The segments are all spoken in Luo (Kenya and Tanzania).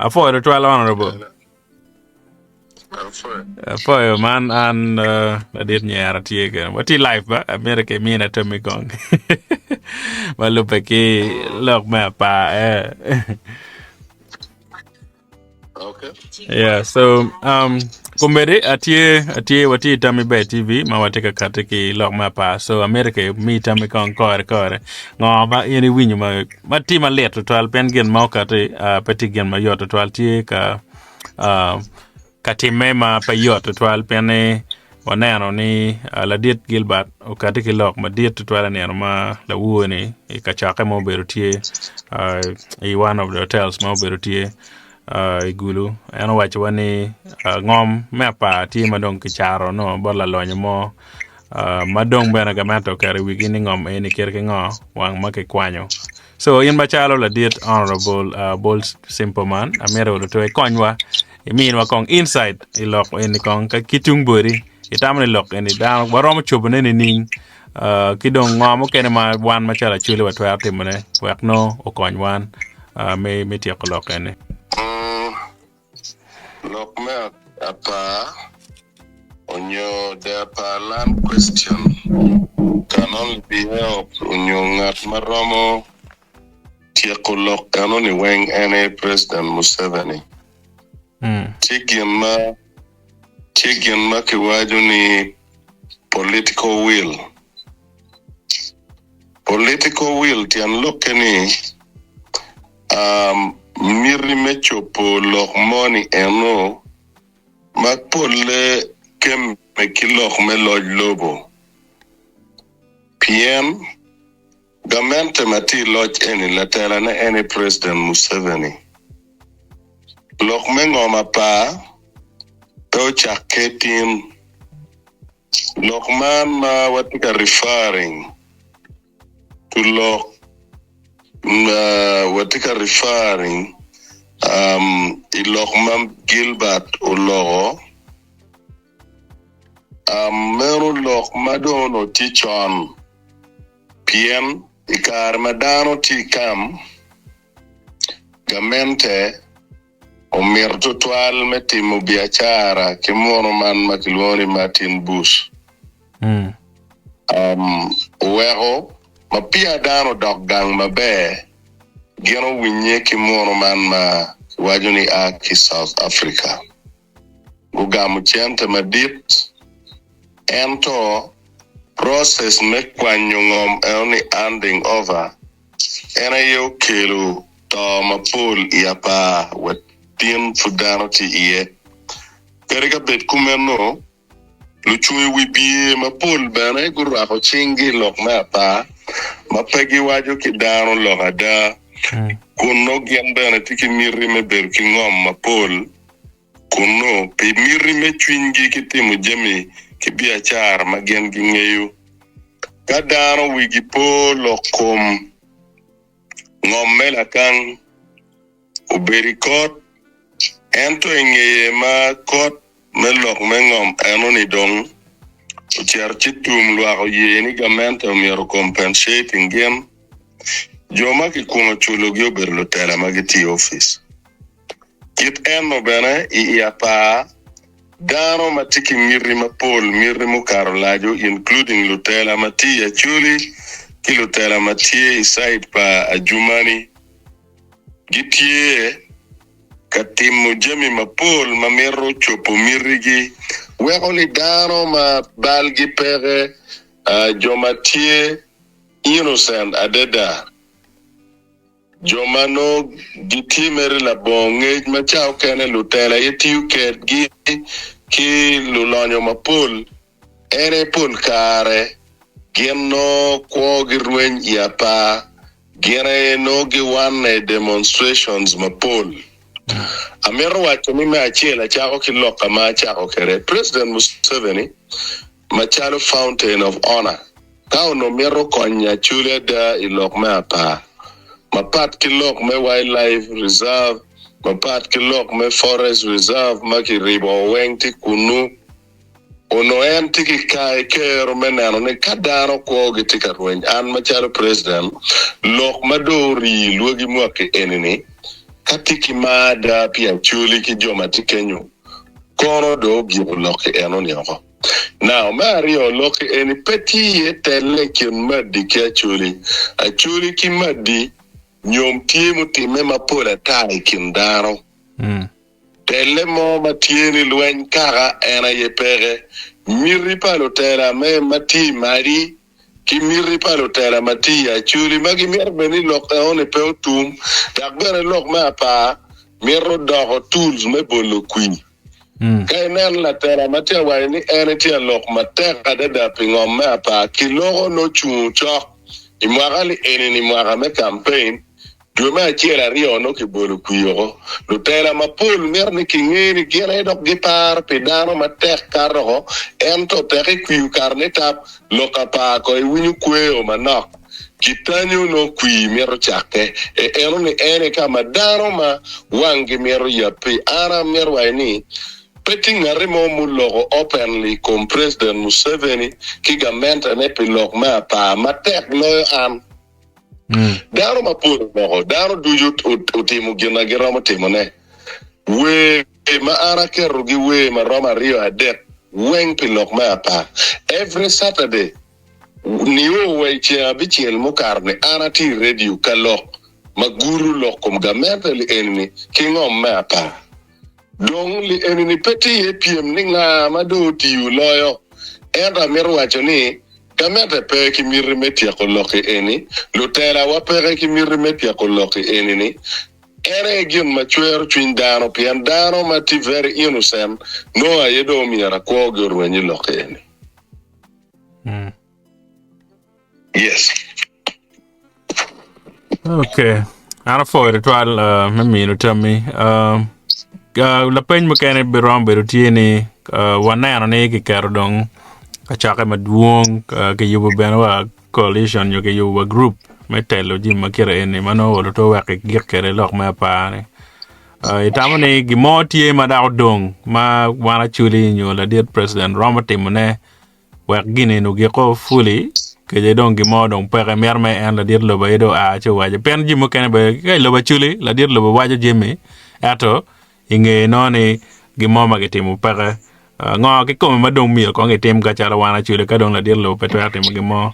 For the 12 honorable. For your man and I didn't hear it again. What he life, but America mean at me gong. Well, look, look, my pa. Okay. Yeah, so kumede atie wati tami be TV ma wateka kateki lok mapa so America mi tami kon kore ngo ba yeni winyu ma ti ma let to pen gen ma kate peti gen ma yot to tie ka katime ma pa yot to pen waneno ni la diet Gilbert o kateki lok ma diet to ne ma la wuoni e ka chake mo beru tie e one of the hotels mo beru tie igulu eno wacho wani ngom mepa ti madong kicharo no bola lonyo mo madong bena gamato kare wigini ngom eni kerke ngo wang make kwanyo so in machalo la diet honorable bol simple man amere wolo to e konywa imin wa kong inside ilok eni kong ka kitung bori itamne lok eni da waromo chobone ni ning kidong ngom kene ma wan machala chule watwa timone wak no okonywan me tieko lok eni. Look, me apa on your land question can only be helped on your maromo tiekolok can only wing any President Museveni. Chicken ma kiwaju ni political will. Political will tian look any miri mechopo lok money eno makpole kem mekilok me loj lobo PM gamente mati loj eni latela na eni President Museveni lok me ngoma pa to chaketin lok man ma watika referring to lok watika referring ilokman Gilbert Ologo meru lok madono tichon PM ikar madano tikam gamente omirto twal metimo biachara kimono man makilwoni Martin Bush wego mapia dano dok gang mabe geno winye kimono man ma wajuni aki South Africa ugamu chente madit ento process mekwanyo ngom eni handing over ena yo kelu to mapul yapa wetin fudano ti iye kerika bet kumeno luchui wibie mapul bana gurako chingi lok mapa mapegi wajo kidano lokada kuno giambana tiki miri me ber ki ngom mapol kuno pe miri me chwingi kitimo jemi ki biachar magen gi ngeyo kadano wigi polo kom ngom mela kan uberi kot ento ngeye ma kot melok mengom anoni dong ucherchitum lwako yeni gamento miero compensating game joma ki kuma chulo gi oberlo tela magiti office kit eno bene iapa dano matiki mirri mapol mirri mukarolajo including lutela matia chuli ki lutela matie iside pa ajumani gitie katimo jemi mapol mamero chopo mirigi weko ni dano ma balgi pere jomatie innocent adeda jomano giti mere la bonge machao kene lutela yetiu ket gi ki lulonyo mapol ere pol kare geno ko girwen yapa gere no gi one demonstrations mapol amero wacho ni me achiela chako kiloka ma chako kere President Museveni machalo fountain of honor kao no mero konya chule da ilok me apa mapat kilok me wildlife reserve mapat kilok me forest reserve maki ribo wengti kunu ono tiki kai kero menano ne kadano ko gitika rweny an machalo president lok madori luogi mwake enini katiki mada pia chuli ki joma tikenyo kono do gibo loke eno nyoko now Mario loke eni peti ye tele kin madi ke chuli ki madi nyom timu time mapola tai kin daro tele mo matieni lwen kara ena ye pere miri palo tela me mati mari ki miri palo tela mati ya chuli magi mer beni loke one pe tum dagbere lok ma pa mero dogo tools me bolo queen kay nan la tela mati wa ni ene ti lok mateka da pingom ma pa ki logo no chucho imwagali ene ni mwaga me campaign Duma chiera rio no ki bolo kuyo lo tela ma pol merni ki ngeni gene dok gipar pedano ma tek karo ento tek kuyu karne tap lo kapa ko winyu kweo manok kitanyo no kui mero chake eno ni ene kama dano ma wangi mero yapi ara mero waini petting a remo logo openly com President Museveni ki gamenta ne pilok ma pa ma tek lo am Daro mapuro no daro do you utimu gina geramo timone we ma ara kerugi we ma Roma Rio adet wen pilok ma pa every Saturday niwo we chia bichiel mukarne ana ti radio kalok maguru lokom gamenta li enni kingom ma pa dong li enni peti e piem ninga mado ti loyo enda mirwacho ni Kamete pe ki mirri metia ko loki eni, lutera wa pe ki mirri metia ko loki eni ni. Ere gin machuer twin dano pian dano mati very innocent, no ayedo miara kwa gurwenyi loki eni. Yes. Okay. Ana for it while me no tell me. La pen mekane birom berutieni wana ne ki kardong kachaka maduong ke yubo benwa coalition yo ke yubo group metelo ji makira ene mano wolo to wa ke gekere lok ma pa ne itamane gimoti ma da dong ma wana chuli nyo la dear president Roma Timone wa gine no ge ko fully ke je dong gimodong pere merme en la dear lo baydo a che wa je pen ji mekane be ke lo ba chuli la dear lo ba wa je jeme ato inge noni gimoma ke timu pere ngo cái cô mà đông miệng có người tem cả chả là hoàn chịu được cái đông là điên lộ phải theo tìm cái mò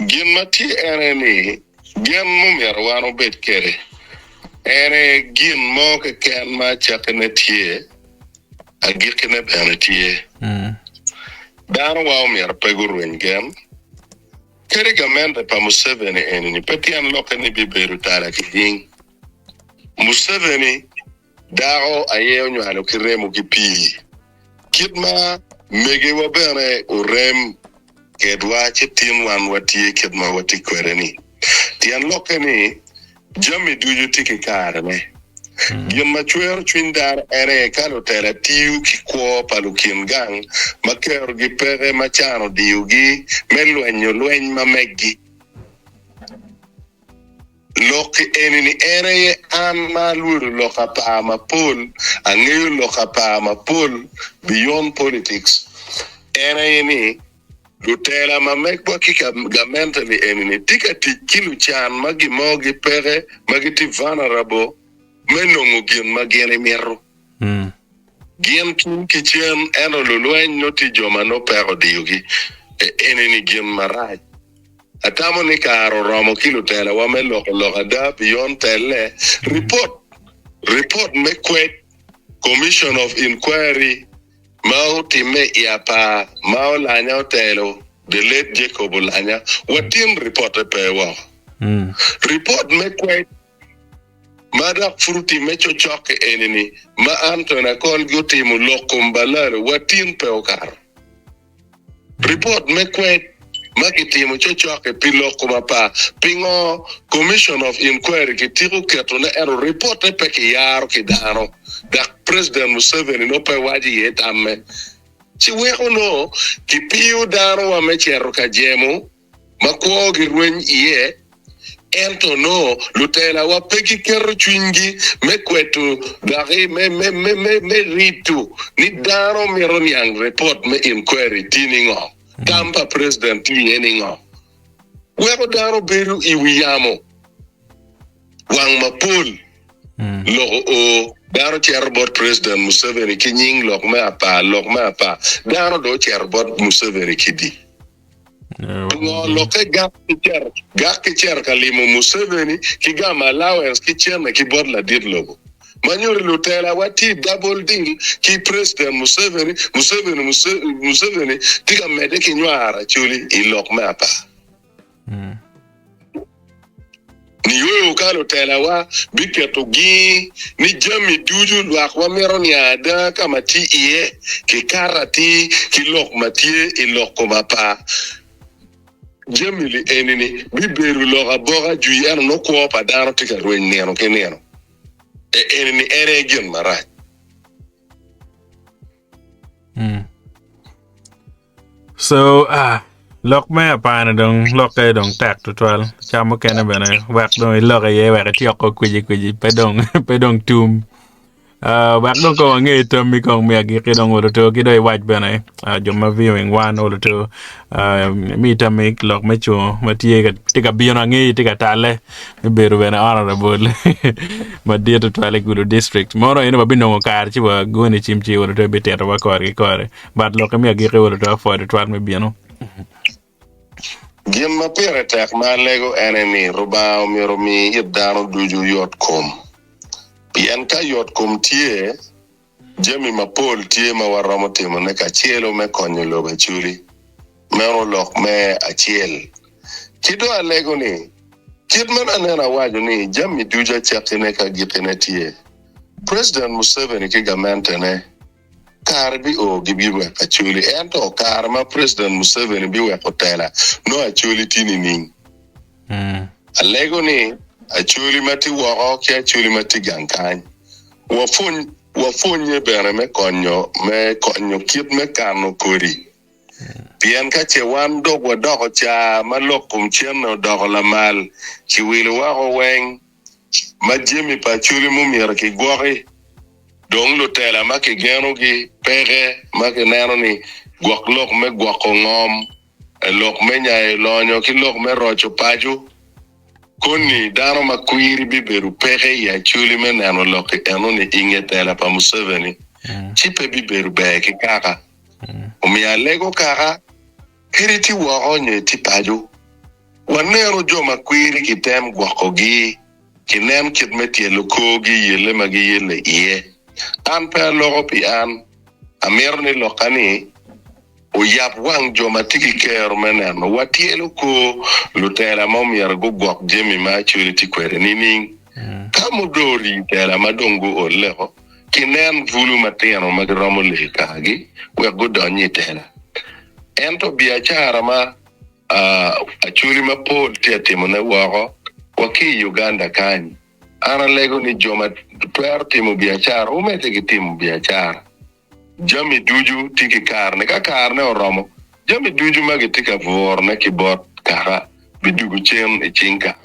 Gin mati ene ni gin mo merwano bet kere ene gin mo ke ken ma chakene tie a gikene bene tie dano wa mer pegurwen gem kere gamende pa Museveni ene ni petian lokani biberu tara kiding Museveni Daro aye onyo kiremo kipi. Kidma mege wabere urem kedwa chitin wan wati kidma wati kwereni. Tian lokeni jami duju tiki karane. Gyan machuer chwindar ere kalo tera tiu ki kwa palukin gang makero gipere machano diugi meluenyo mamegi. Loki enini ere ama luru loka pa ma pol angeyu loka pa ma pol beyond politics ere ni lutela ma mekwa kika gamentali enini tika tikilu chan magi mogi pere magi ti vulnerable menongu gin magene mero gin ki chen eno luluen noti joma no pero diugi enini gin maraj Atamo ni karo romo kilo tela wame loka da beyond tele report me kwet commission of inquiry mao time yapa mao lanya otelo the late Jacob Lanya watin report pe wa report me kwet mada fruti me chochoke enini ma antona kol gotimu lokum balare watin pe okar report me kwet Makitimu chochoke piloko mapa pingo commission of inquiry kitiru ketone ero report peke yaro kidano da President Museveni no pe waji yetame chiweko no kipiu dano wa mechero kajemu makwo girwen iye ento no lutela wa peki kero chwingi mekwetu dari me ritu ni dano miron yang report me inquiry tiningo Kampa president yeningo. Weko daro beru iwiyamo. wang mapul lo o daro cherbot president Museveni kinying lok me apa daro do cherbot Museveni kidi ngo loke gak cher kalimo Museveni kigama allowance ki cher ki bot la dit logo Manyuri Lutela wati double deal ki president Museveni tika mede ki nyara chuli ilok mapa ni wewe ukalo tela wa biketo gi ni jami duju lwakwa meron yada kama ti iye ki karati ki lok matie ilok mapa jami li enini biberu loka boga juyer no ko pa daro tika rwen neno keneno enini ere gen mara so lok me pa na dong lok e dong tak to twal chamo kene bene wak dong lok e wak ti ko kuji pe dong tum wak dong ko nge to mi kong me gi ki dong to ki doi waj bene joma viewing one or to mi ta me lok me cho ma tie ga ti ga biona nge ti ga tale mi beru bene honorable ma dia to twal gudu district moro ene ba bino kar chi wa goni chimchi or to be teto wa kore but lok me gi or to for the twal me bieno Gim ma pere tek ma lego enemy rubao miromi yedano duju yotkom. Pien ka yotkom tie jemi ma pol tie ma waramo timo ne ka chielo me konyo loga chuli. Mero lok me achiel. Kido alego ni kid mana nena waju ni jemi duja chakine ka gitene tie. President Museveni ki gamente ne kar bi o gibiwe achuli ento kar ma president Museveni biwe hotela no achuli tini ning alego ni achuli mati wako ki achuli mati gankany wafunye bere me konyo kit me kano kori pien ka che wan dogo cha malokum cheno dogo la mal ki wili wako weng ma jemi pa achuli mumira ki gwari dong lo tela ma ke geno gi pere ma ke neno ni gwak lok me gwako ngom lok me nya lonyo ki lok me rocho paju koni daro ma kuiri biberu pere ya chuli me neno lok eno ni inge tela pa Museveni chipe biberu be ki kaka umi alego kaka kiriti wako nye ti paju wanero jo ma kuiri ki tem gwako gi ki nem kit me tie loko gi yele ma gi yele iye an pe logo pi an amirni lokani o yap wang joma tiki kero menen watielo ko lutela mom yar go gok jemi ma chuli ti kwere nini kamu dori tela madongo o leho kinen vulu mateno magromo le kagi we go donyi tela ento biachara ma achuli ma pol tetimo ne wako waki Uganda kanyi ana lego ni joma tuer timo biachara umete ki timo biachara jami duju tiki karne ka karne oromo jami duju magi tika vorne ki bot kara bidugu chen e chinka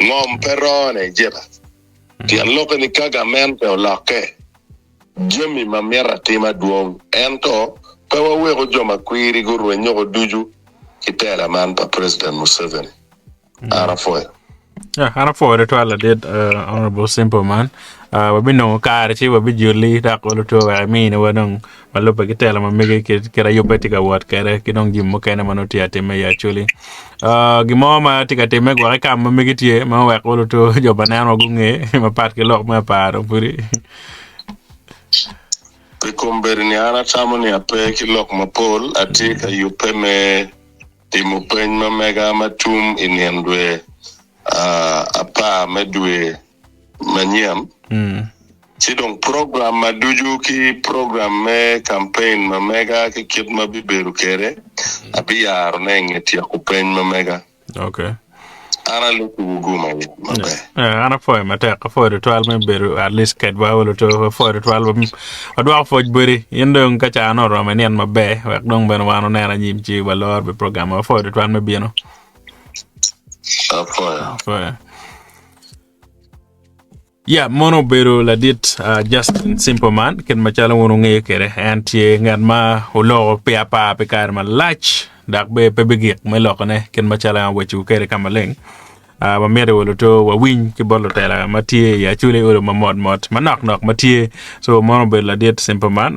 ngom perone jeba ti aloko ni kaga mente o lake jami mamera tima duong ento pawa wego joma kwiri gurwe nyoko duju kitela man pa president Museveni arafoya ana for to ala did honorable simple man we be no kar chi we be juli da ko to wa mi ne wadon malo pa kitela ma mege kira yobetika wat kare kidong jimmo kene manoti ateme ya chuli gimo ma tika teme gwa ka ma mege tie ma wa ko to jo banano gunge ma pat ke lok ma paro puri Pikomberi ni ana tamoni ape ki lok ma pol atika yupeme timu pen ma mega matum inendwe apa medwe manyam sidong program maduju ki program me campaign ma mega ki kit ma biberu kere abi yar nengeti akupen ma mega okay ana luku guma mabe ana foi mata ka foi to al me beru at least ket ba wolo to foi to al adwa foi beri yendo ka cha no ro menen mabe wak dong ben wano nera nyim chi valor be program foi to al me bieno foi yeah mono beru la dit Justin simple man ken ma chala wono nge kere antie ngan ma holo pe apa pe kar ma lach dak be pe bigik me lokone ken ma chala wechu kere kamaleng ba mere wolo to wa win ki bolo tela matie ya chule wolo ma mod ma nok nok matie so mono be la diet simple man